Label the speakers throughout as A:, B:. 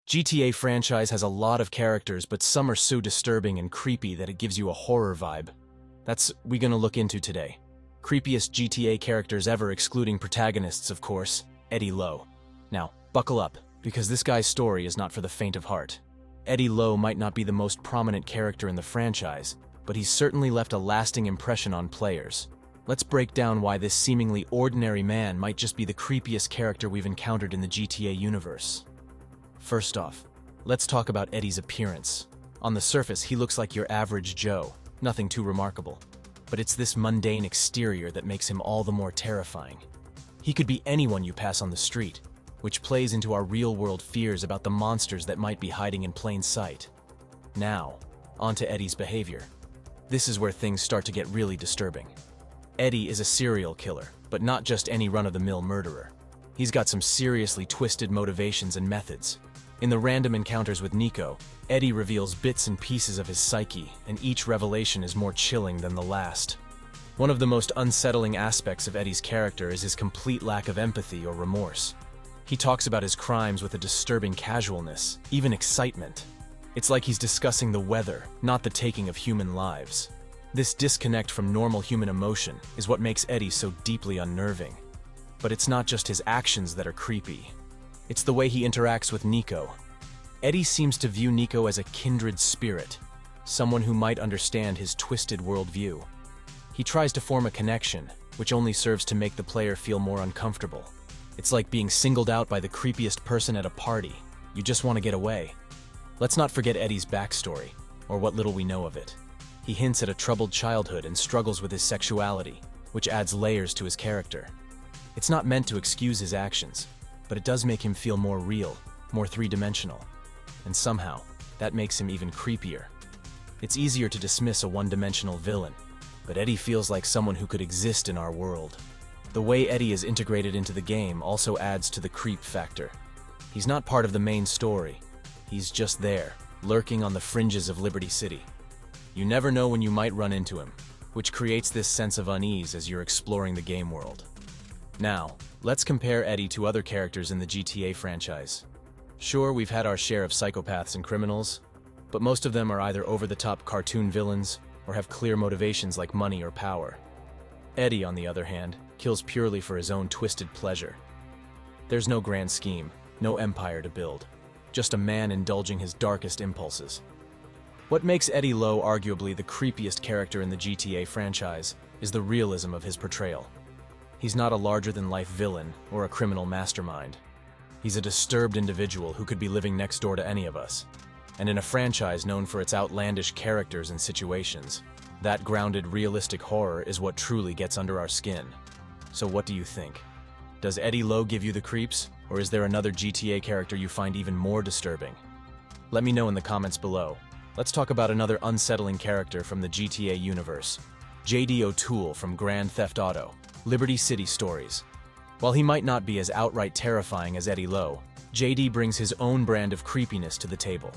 A: GTA franchise has a lot of characters, but some are so disturbing and creepy that it gives you a horror vibe. That's what we're gonna look into today. Creepiest GTA characters ever, excluding protagonists, of course, Eddie Lowe. Now, buckle up, because this guy's story is not for the faint of heart. Eddie Lowe might not be the most prominent character in the franchise, but he's certainly left a lasting impression on players. Let's break down why this seemingly ordinary man might just be the creepiest character we've encountered in the GTA universe. First off, let's talk about Eddie's appearance. On the surface, he looks like your average Joe, nothing too remarkable. But it's this mundane exterior that makes him all the more terrifying. He could be anyone you pass on the street, which plays into our real-world fears about the monsters that might be hiding in plain sight. Now, on to Eddie's behavior. This is where things start to get really disturbing. Eddie is a serial killer, but not just any run-of-the-mill murderer. He's got some seriously twisted motivations and methods. In the random encounters with Nico, Eddie reveals bits and pieces of his psyche, and each revelation is more chilling than the last. One of the most unsettling aspects of Eddie's character is his complete lack of empathy or remorse. He talks about his crimes with a disturbing casualness, even excitement. It's like he's discussing the weather, not the taking of human lives. This disconnect from normal human emotion is what makes Eddie so deeply unnerving. But it's not just his actions that are creepy. It's the way he interacts with Nico. Eddie seems to view Nico as a kindred spirit, someone who might understand his twisted worldview. He tries to form a connection, which only serves to make the player feel more uncomfortable. It's like being singled out by the creepiest person at a party. You just want to get away. Let's not forget Eddie's backstory, or what little we know of it. He hints at a troubled childhood and struggles with his sexuality, which adds layers to his character. It's not meant to excuse his actions, but it does make him feel more real, more three-dimensional. And somehow, that makes him even creepier. It's easier to dismiss a one-dimensional villain, but Eddie feels like someone who could exist in our world. The way Eddie is integrated into the game also adds to the creep factor. He's not part of the main story. He's just there, lurking on the fringes of Liberty City. You never know when you might run into him, which creates this sense of unease as you're exploring the game world. Now, let's compare Eddie to other characters in the GTA franchise. Sure, we've had our share of psychopaths and criminals, but most of them are either over-the-top cartoon villains or have clear motivations like money or power. Eddie, on the other hand, kills purely for his own twisted pleasure. There's no grand scheme, no empire to build, just a man indulging his darkest impulses. What makes Eddie Lowe arguably the creepiest character in the GTA franchise is the realism of his portrayal. He's not a larger-than-life villain or a criminal mastermind. He's a disturbed individual who could be living next door to any of us. And in a franchise known for its outlandish characters and situations, that grounded, realistic horror is what truly gets under our skin. So what do you think? Does Eddie Lowe give you the creeps, or is there another GTA character you find even more disturbing? Let me know in the comments below. Let's talk about another unsettling character from the GTA universe, J.D. O'Toole from Grand Theft Auto, Liberty City Stories. While he might not be as outright terrifying as Eddie Lowe, J.D. brings his own brand of creepiness to the table.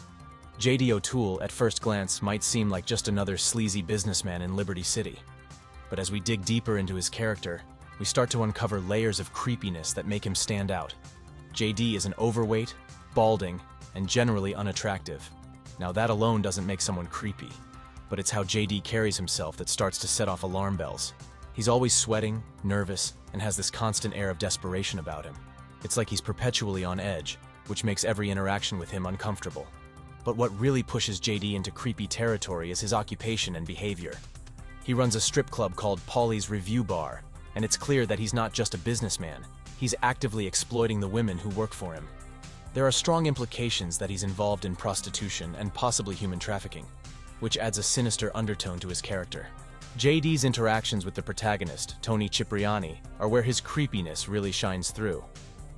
A: J.D. O'Toole, at first glance, might seem like just another sleazy businessman in Liberty City. But as we dig deeper into his character, we start to uncover layers of creepiness that make him stand out. J.D. is an overweight, balding, and generally unattractive. Now that alone doesn't make someone creepy, but it's how J.D. carries himself that starts to set off alarm bells. He's always sweating, nervous, and has this constant air of desperation about him. It's like he's perpetually on edge, which makes every interaction with him uncomfortable. But what really pushes JD into creepy territory is his occupation and behavior. He runs a strip club called Polly's Review Bar, and it's clear that he's not just a businessman. He's actively exploiting the women who work for him. There are strong implications that he's involved in prostitution and possibly human trafficking, which adds a sinister undertone to his character. JD's interactions with the protagonist, Tony Cipriani, are where his creepiness really shines through.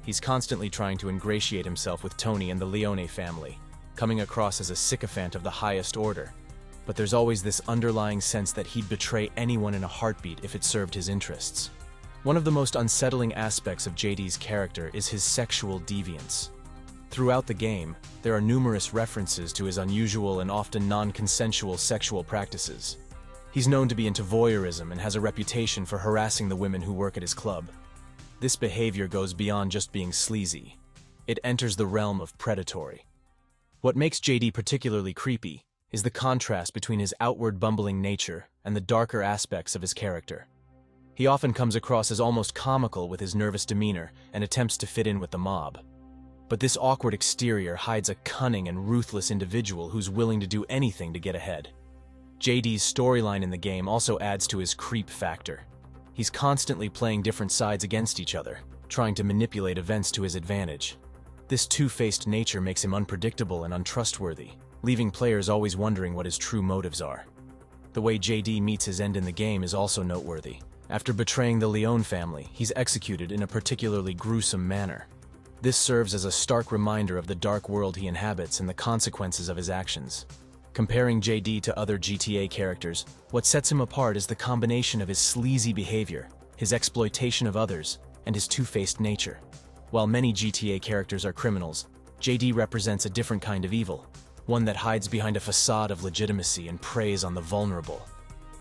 A: He's constantly trying to ingratiate himself with Tony and the Leone family, coming across as a sycophant of the highest order. But there's always this underlying sense that he'd betray anyone in a heartbeat if it served his interests. One of the most unsettling aspects of JD's character is his sexual deviance. Throughout the game, there are numerous references to his unusual and often non-consensual sexual practices. He's known to be into voyeurism and has a reputation for harassing the women who work at his club. This behavior goes beyond just being sleazy. It enters the realm of predatory. What makes JD particularly creepy is the contrast between his outward bumbling nature and the darker aspects of his character. He often comes across as almost comical with his nervous demeanor and attempts to fit in with the mob. But this awkward exterior hides a cunning and ruthless individual who's willing to do anything to get ahead. JD's storyline in the game also adds to his creep factor. He's constantly playing different sides against each other, trying to manipulate events to his advantage. This two-faced nature makes him unpredictable and untrustworthy, leaving players always wondering what his true motives are. The way JD meets his end in the game is also noteworthy. After betraying the Leone family, he's executed in a particularly gruesome manner. This serves as a stark reminder of the dark world he inhabits and the consequences of his actions. Comparing JD to other GTA characters, what sets him apart is the combination of his sleazy behavior, his exploitation of others, and his two-faced nature. While many GTA characters are criminals, JD represents a different kind of evil, one that hides behind a facade of legitimacy and preys on the vulnerable.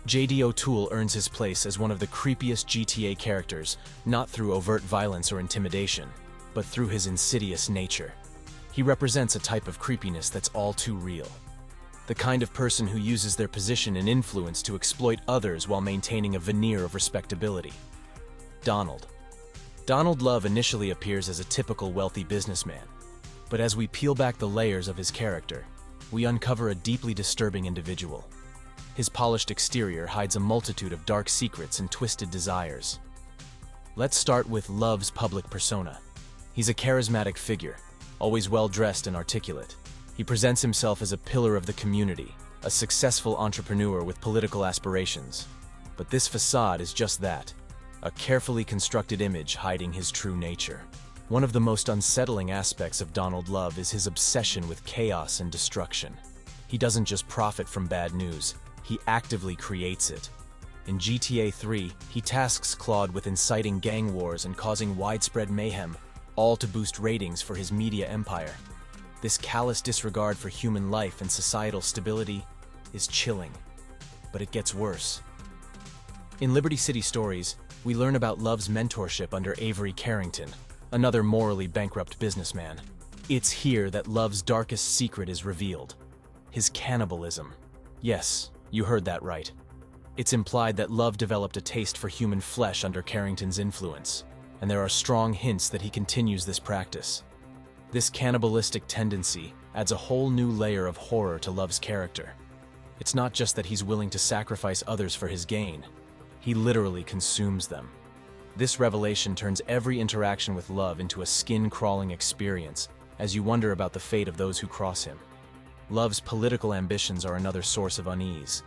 A: JD O'Toole earns his place as one of the creepiest GTA characters, not through overt violence or intimidation, but through his insidious nature. He represents a type of creepiness that's all too real. The kind of person who uses their position and influence to exploit others while maintaining a veneer of respectability. Donald Love initially appears as a typical wealthy businessman, but as we peel back the layers of his character, we uncover a deeply disturbing individual. His polished exterior hides a multitude of dark secrets and twisted desires. Let's start with Love's public persona. He's a charismatic figure, always well-dressed and articulate. He presents himself as a pillar of the community, a successful entrepreneur with political aspirations. But this facade is just that, a carefully constructed image hiding his true nature. One of the most unsettling aspects of Donald Love is his obsession with chaos and destruction. He doesn't just profit from bad news, he actively creates it. In GTA 3, he tasks Claude with inciting gang wars and causing widespread mayhem, all to boost ratings for his media empire. This callous disregard for human life and societal stability is chilling, but it gets worse. In Liberty City Stories, we learn about Love's mentorship under Avery Carrington, another morally bankrupt businessman. It's here that Love's darkest secret is revealed: his cannibalism. Yes, you heard that right. It's implied that Love developed a taste for human flesh under Carrington's influence, and there are strong hints that he continues this practice. This cannibalistic tendency adds a whole new layer of horror to Love's character. It's not just that he's willing to sacrifice others for his gain, he literally consumes them. This revelation turns every interaction with Love into a skin-crawling experience as you wonder about the fate of those who cross him. Love's political ambitions are another source of unease.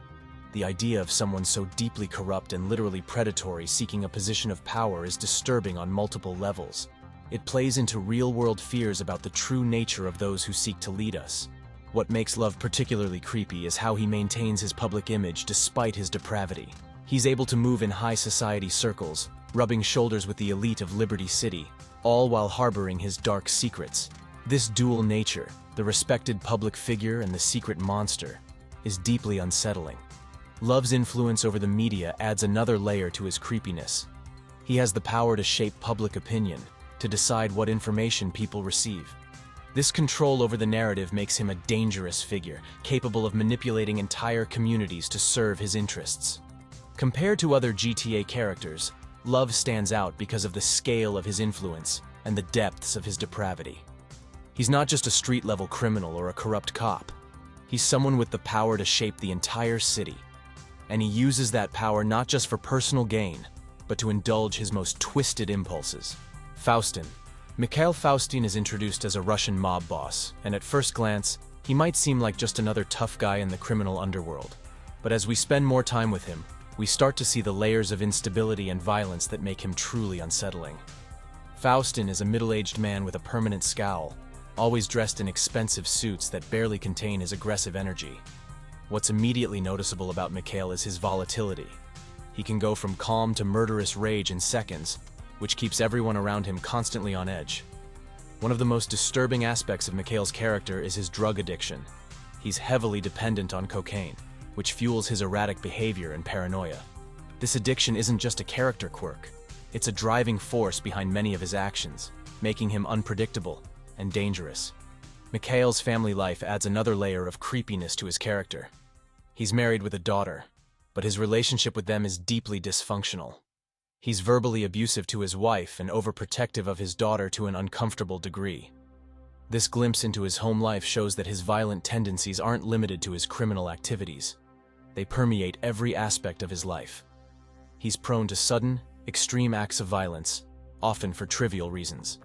A: The idea of someone so deeply corrupt and literally predatory seeking a position of power is disturbing on multiple levels. It plays into real-world fears about the true nature of those who seek to lead us. What makes Love particularly creepy is how he maintains his public image despite his depravity. He's able to move in high society circles, rubbing shoulders with the elite of Liberty City, all while harboring his dark secrets. This dual nature, the respected public figure and the secret monster, is deeply unsettling. Love's influence over the media adds another layer to his creepiness. He has the power to shape public opinion, to decide what information people receive. This control over the narrative makes him a dangerous figure, capable of manipulating entire communities to serve his interests. Compared to other GTA characters, Love stands out because of the scale of his influence and the depths of his depravity. He's not just a street-level criminal or a corrupt cop. He's someone with the power to shape the entire city. And he uses that power not just for personal gain, but to indulge his most twisted impulses. Faustin. Mikhail Faustin is introduced as a Russian mob boss, and at first glance, he might seem like just another tough guy in the criminal underworld. But as we spend more time with him, we start to see the layers of instability and violence that make him truly unsettling. Faustin is a middle-aged man with a permanent scowl, always dressed in expensive suits that barely contain his aggressive energy. What's immediately noticeable about Mikhail is his volatility. He can go from calm to murderous rage in seconds, which keeps everyone around him constantly on edge. One of the most disturbing aspects of Mikhail's character is his drug addiction. He's heavily dependent on cocaine, which fuels his erratic behavior and paranoia. This addiction isn't just a character quirk, it's a driving force behind many of his actions, making him unpredictable and dangerous. Mikhail's family life adds another layer of creepiness to his character. He's married with a daughter, but his relationship with them is deeply dysfunctional. He's verbally abusive to his wife and overprotective of his daughter to an uncomfortable degree. This glimpse into his home life shows that his violent tendencies aren't limited to his criminal activities. They permeate every aspect of his life. He's prone to sudden, extreme acts of violence, often for trivial reasons.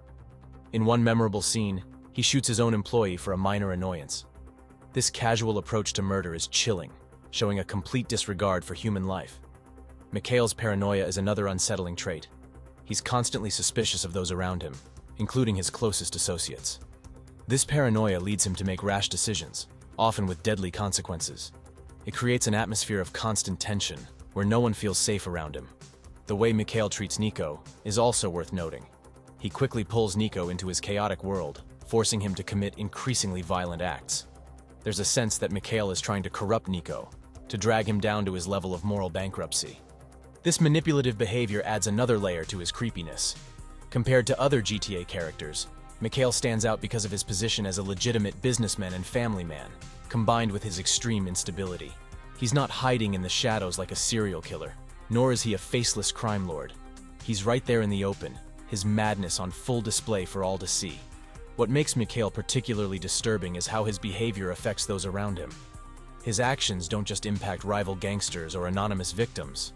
A: In one memorable scene, he shoots his own employee for a minor annoyance. This casual approach to murder is chilling, showing a complete disregard for human life. Mikhail's paranoia is another unsettling trait. He's constantly suspicious of those around him, including his closest associates. This paranoia leads him to make rash decisions, often with deadly consequences. It creates an atmosphere of constant tension, where no one feels safe around him. The way Mikhail treats Nico is also worth noting. He quickly pulls Nico into his chaotic world, forcing him to commit increasingly violent acts. There's a sense that Mikhail is trying to corrupt Nico, to drag him down to his level of moral bankruptcy. This manipulative behavior adds another layer to his creepiness. Compared to other GTA characters, Mikhail stands out because of his position as a legitimate businessman and family man, combined with his extreme instability. He's not hiding in the shadows like a serial killer, nor is he a faceless crime lord. He's right there in the open, his madness on full display for all to see. What makes Mikhail particularly disturbing is how his behavior affects those around him. His actions don't just impact rival gangsters or anonymous victims.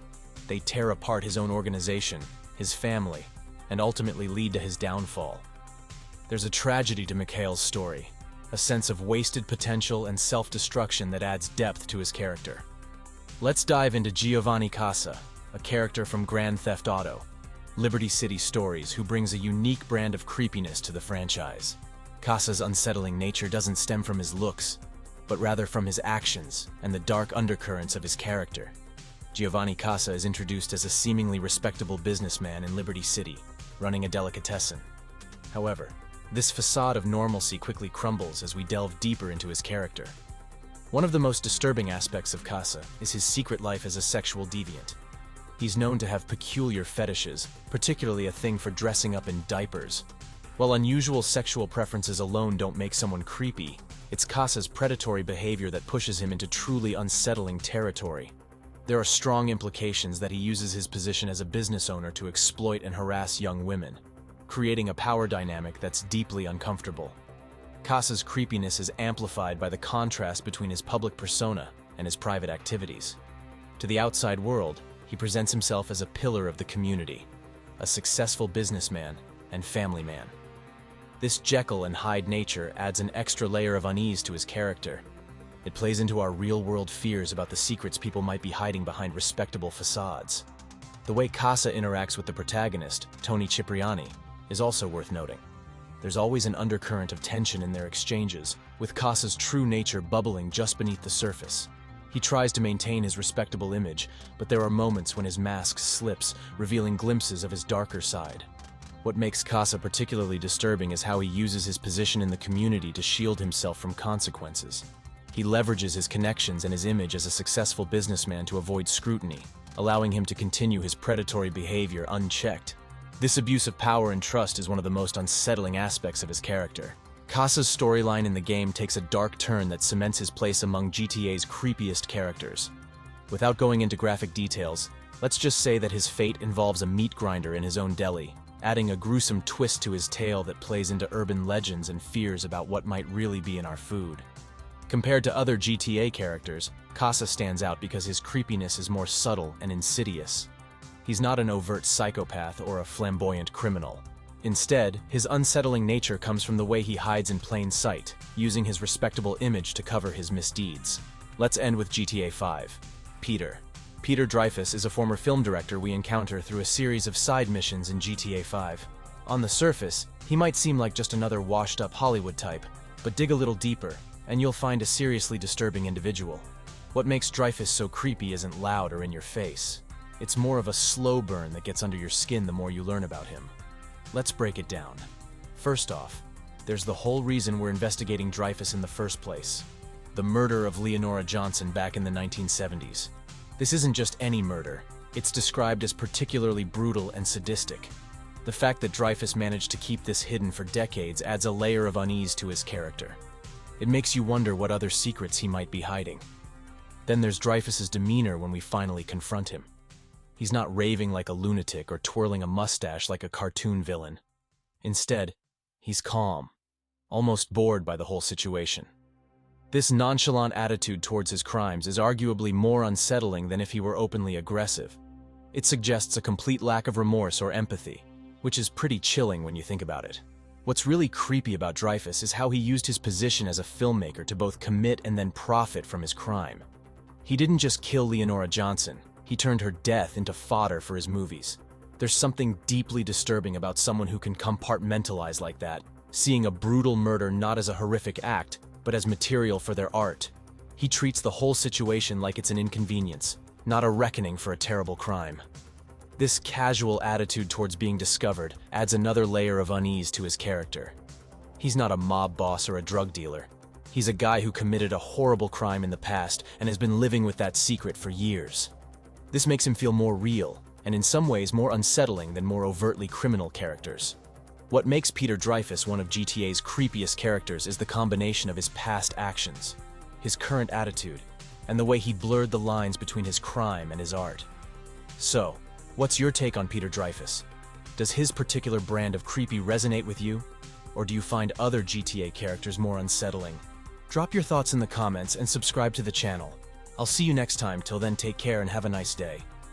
A: They tear apart his own organization, his family, and ultimately lead to his downfall. There's a tragedy to Mikhail's story, a sense of wasted potential and self-destruction that adds depth to his character. Let's dive into Giovanni Casa, a character from Grand Theft Auto, Liberty City Stories, who brings a unique brand of creepiness to the franchise. Casa's unsettling nature doesn't stem from his looks, but rather from his actions and the dark undercurrents of his character. Giovanni Casa is introduced as a seemingly respectable businessman in Liberty City, running a delicatessen. However, this facade of normalcy quickly crumbles as we delve deeper into his character. One of the most disturbing aspects of Casa is his secret life as a sexual deviant. He's known to have peculiar fetishes, particularly a thing for dressing up in diapers. While unusual sexual preferences alone don't make someone creepy, it's Casa's predatory behavior that pushes him into truly unsettling territory. There are strong implications that he uses his position as a business owner to exploit and harass young women, creating a power dynamic that's deeply uncomfortable. Casa's creepiness is amplified by the contrast between his public persona and his private activities. To the outside world, he presents himself as a pillar of the community, a successful businessman and family man. This Jekyll and Hyde nature adds an extra layer of unease to his character. It plays into our real-world fears about the secrets people might be hiding behind respectable facades. The way Casa interacts with the protagonist, Tony Cipriani, is also worth noting. There's always an undercurrent of tension in their exchanges, with Casa's true nature bubbling just beneath the surface. He tries to maintain his respectable image, but there are moments when his mask slips, revealing glimpses of his darker side. What makes Casa particularly disturbing is how he uses his position in the community to shield himself from consequences. He leverages his connections and his image as a successful businessman to avoid scrutiny, allowing him to continue his predatory behavior unchecked. This abuse of power and trust is one of the most unsettling aspects of his character. Casa's storyline in the game takes a dark turn that cements his place among GTA's creepiest characters. Without going into graphic details, let's just say that his fate involves a meat grinder in his own deli, adding a gruesome twist to his tale that plays into urban legends and fears about what might really be in our food. Compared to other GTA characters, Casa stands out because his creepiness is more subtle and insidious. He's not an overt psychopath or a flamboyant criminal. Instead, his unsettling nature comes from the way he hides in plain sight, using his respectable image to cover his misdeeds. Let's end with GTA 5. Peter. Peter Dreyfuss is a former film director we encounter through a series of side missions in GTA 5. On the surface, he might seem like just another washed-up Hollywood type, but dig a little deeper, and you'll find a seriously disturbing individual. What makes Dreyfuss so creepy isn't loud or in your face. It's more of a slow burn that gets under your skin the more you learn about him. Let's break it down. First off, there's the whole reason we're investigating Dreyfuss in the first place. The murder of Leonora Johnson back in the 1970s. This isn't just any murder. It's described as particularly brutal and sadistic. The fact that Dreyfuss managed to keep this hidden for decades adds a layer of unease to his character. It makes you wonder what other secrets he might be hiding. Then there's Dreyfuss's demeanor when we finally confront him. He's not raving like a lunatic or twirling a mustache like a cartoon villain. Instead, he's calm, almost bored by the whole situation. This nonchalant attitude towards his crimes is arguably more unsettling than if he were openly aggressive. It suggests a complete lack of remorse or empathy, which is pretty chilling when you think about it. What's really creepy about Dreyfuss is how he used his position as a filmmaker to both commit and then profit from his crime. He didn't just kill Leonora Johnson, he turned her death into fodder for his movies. There's something deeply disturbing about someone who can compartmentalize like that, seeing a brutal murder not as a horrific act, but as material for their art. He treats the whole situation like it's an inconvenience, not a reckoning for a terrible crime. This casual attitude towards being discovered adds another layer of unease to his character. He's not a mob boss or a drug dealer. He's a guy who committed a horrible crime in the past and has been living with that secret for years. This makes him feel more real, and in some ways more unsettling than more overtly criminal characters. What makes Peter Dreyfuss one of GTA's creepiest characters is the combination of his past actions, his current attitude, and the way he blurred the lines between his crime and his art. So, what's your take on Peter Dreyfuss? Does his particular brand of creepy resonate with you? Or do you find other GTA characters more unsettling? Drop your thoughts in the comments and subscribe to the channel. I'll see you next time. Till then, take care and have a nice day.